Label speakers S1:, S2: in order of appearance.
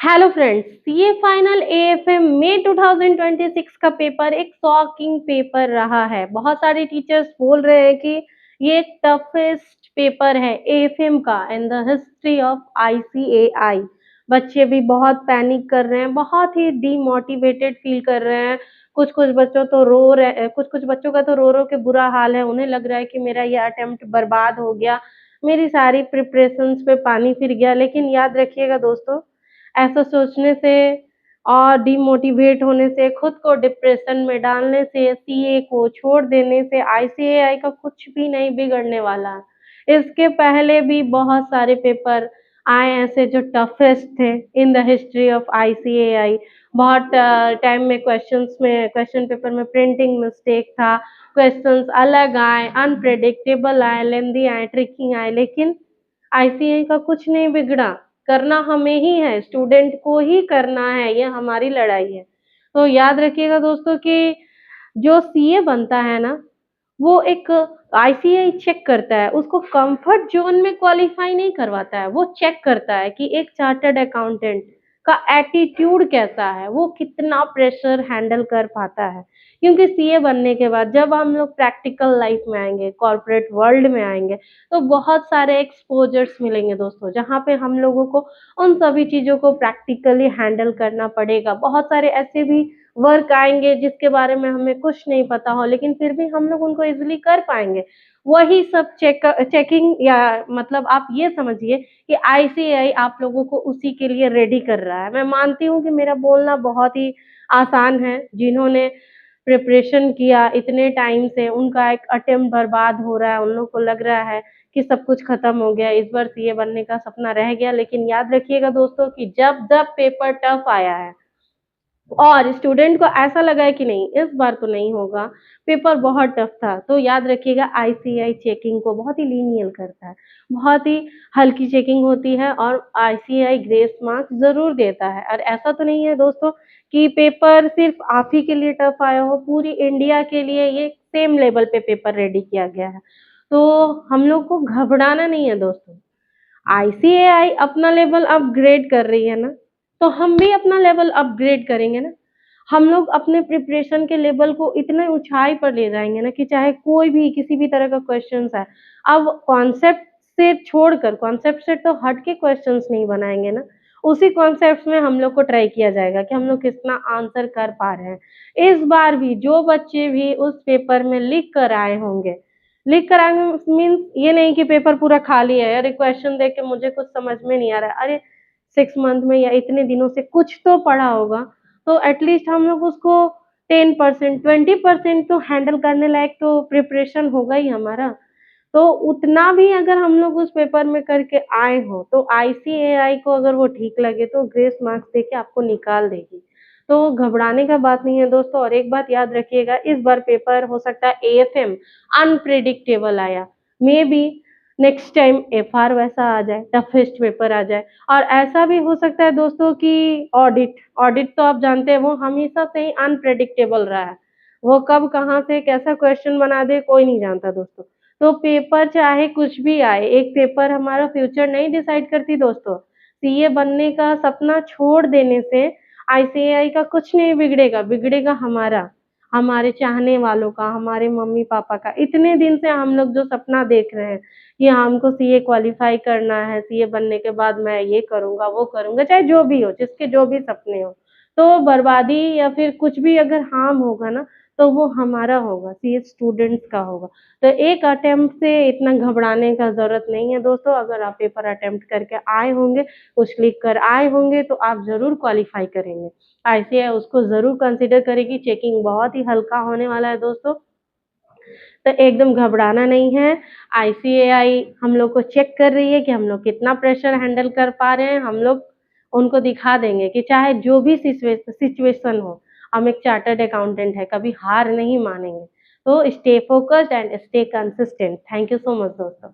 S1: Hello friends, CA final AFM May 2026 का paper एक shocking paper रहा है। बहुत सारे टीचर्स बोल रहे हैं कि ये एक टफेस्ट पेपर है एएफएम का in the history of ICAI. बच्चे भी बहुत पैनिक कर रहे हैं, बहुत ही डीमोटिवेटेड फील कर रहे हैं। कुछ कुछ बच्चों तो रो रहे कुछ कुछ बच्चों का तो रो रो के बुरा हाल है। उन्हें लग रहा है कि मेरा ये अटेम्प्ट बर्बाद हो गया, मेरी सारी प्रिपरेशंस पे पानी फिर गया। लेकिन याद रखिएगा दोस्तों, ऐसा सोचने से और डिमोटिवेट होने से, खुद को डिप्रेशन में डालने से, सीए को छोड़ देने से आईसीएआई का कुछ भी नहीं बिगड़ने वाला है। इसके पहले भी बहुत सारे पेपर आए ऐसे जो टफेस्ट थे in the history of ICAI. बहुत टाइम में क्वेश्चन पेपर में प्रिंटिंग मिस्टेक था, क्वेश्चंस अलग आए, अनप्रेडिक्टेबल आए, लेंदी आए, ट्रिकी आए, लेकिन आईसीएआई का कुछ नहीं बिगड़ा। करना हमें ही है, स्टूडेंट को ही करना है, ये हमारी लड़ाई है। तो याद रखिएगा दोस्तों कि जो सीए बनता है ना, वो एक आईसीएआई चेक करता है, उसको कंफर्ट जोन में क्वालिफाई नहीं करवाता है, वो चेक करता है कि एक चार्टर्ड अकाउंटेंट का एटीट्यूड कैसा है, वो कितना प्रेशर हैंडल कर पाता है। क्योंकि सीए बनने के बाद जब हम लोग प्रैक्टिकल लाइफ में आएंगे, कॉर्पोरेट वर्ल्ड में आएंगे, तो बहुत सारे एक्सपोजर्स मिलेंगे दोस्तों, जहाँ पे हम लोगों को उन सभी चीज़ों को प्रैक्टिकली हैंडल करना पड़ेगा। बहुत सारे ऐसे भी वर्क आएंगे जिसके बारे में हमें कुछ नहीं पता हो, लेकिन फिर भी हम लोग उनको इजीली कर पाएंगे। वही सब चेकिंग, या मतलब आप ये समझिए कि आईसीएआई आप लोगों को उसी के लिए रेडी कर रहा है। मैं मानती हूँ कि मेरा बोलना बहुत ही आसान है। जिन्होंने प्रिपरेशन किया इतने टाइम से, उनका एक अटेम्प्ट बर्बाद हो रहा है, उन लोग को लग रहा है कि सब कुछ खत्म हो गया, इस बार सीए बनने का सपना रह गया। लेकिन याद रखिएगा दोस्तों कि जब जब पेपर टफ आया है और स्टूडेंट को ऐसा लगा है कि नहीं इस बार तो नहीं होगा, पेपर बहुत टफ था, तो याद रखिएगा आईसीएआई चेकिंग को बहुत ही लीनियल करता है, बहुत ही हल्की चेकिंग होती है और आईसीएआई ग्रेस मार्क्स जरूर देता है। और ऐसा तो नहीं है दोस्तों कि पेपर सिर्फ आप ही के लिए टफ आया हो, पूरी इंडिया के लिए ये सेम लेवल पे पेपर रेडी किया गया है। तो हम लोग को घबराना नहीं है दोस्तों। आईसीएआई अपना लेवल अपग्रेड कर रही है ना, तो हम भी अपना लेवल अपग्रेड करेंगे ना। हम लोग अपने प्रिपरेशन के लेवल को इतने ऊंचाई पर ले जाएंगे ना कि चाहे कोई भी किसी भी तरह का क्वेश्चन है, अब कॉन्सेप्ट से तो हट के क्वेश्चंस नहीं बनाएंगे ना। उसी कॉन्सेप्ट में हम लोग को ट्राई किया जाएगा कि हम लोग कितना आंसर कर पा रहे हैं। इस बार भी जो बच्चे भी उस पेपर में लिख कर आएंगे मीन्स ये नहीं कि पेपर पूरा खाली है, अरे क्वेश्चन देख के मुझे कुछ समझ में नहीं आ रहा है, अरे 6 मंथ में या इतने दिनों से कुछ तो पढ़ा होगा, तो एटलीस्ट हम लोग उसको 10% 20% तो हैंडल करने लायक तो प्रिपरेशन होगा ही हमारा। तो उतना भी अगर हम लोग उस पेपर में करके आए हो, तो आईसीएआई को अगर वो ठीक लगे तो ग्रेस मार्क्स देके आपको निकाल देगी। तो घबराने का बात नहीं है दोस्तों। और एक बात याद रखिएगा, इस बार पेपर हो सकता है एएफएम अनप्रिडिक्टेबल आया, may be next time FR वैसा आ जाए, टफेस्ट पेपर आ जाए। और ऐसा भी हो सकता है दोस्तों कि ऑडिट ऑडिट तो आप जानते हैं वो हमेशा से ही अनप्रेडिक्टेबल रहा है। वो कब कहाँ से कैसा क्वेश्चन बना दे कोई नहीं जानता दोस्तों। तो पेपर चाहे कुछ भी आए, एक पेपर हमारा फ्यूचर नहीं डिसाइड करती दोस्तों। सीए बनने का सपना छोड़ देने से आईसीएआई का कुछ नहीं बिगड़ेगा, बिगड़ेगा हमारा, हमारे चाहने वालों का, हमारे मम्मी पापा का। इतने दिन से हम लोग जो सपना देख रहे हैं कि हमको सीए क्वालिफाई करना है, सीए बनने के बाद मैं ये करूंगा वो करूंगा, चाहे जो भी हो, जिसके जो भी सपने हो, तो बर्बादी या फिर कुछ भी अगर हार्म होगा ना, तो वो हमारा होगा, सीए स्टूडेंट्स का होगा। तो एक अटेम्प्ट से इतना घबराने का जरूरत नहीं है दोस्तों। अगर आप पेपर अटेम्प्ट करके आए होंगे, कुछ लिख कर आए होंगे, तो आप जरूर क्वालिफाई करेंगे। आईसीएआई उसको जरूर कंसिडर करेगी। चेकिंग बहुत ही हल्का होने वाला है दोस्तों, तो एकदम घबराना नहीं है। आईसीएआई हम लोग को चेक कर रही है कि हम लोग कितना प्रेशर हैंडल कर पा रहे हैं। हम लोग उनको दिखा देंगे कि चाहे जो भी सिचुएशन हो, हम एक चार्टर्ड अकाउंटेंट है, कभी हार नहीं मानेंगे। तो stay focused and stay consistent. Thank you so much दोस्तों।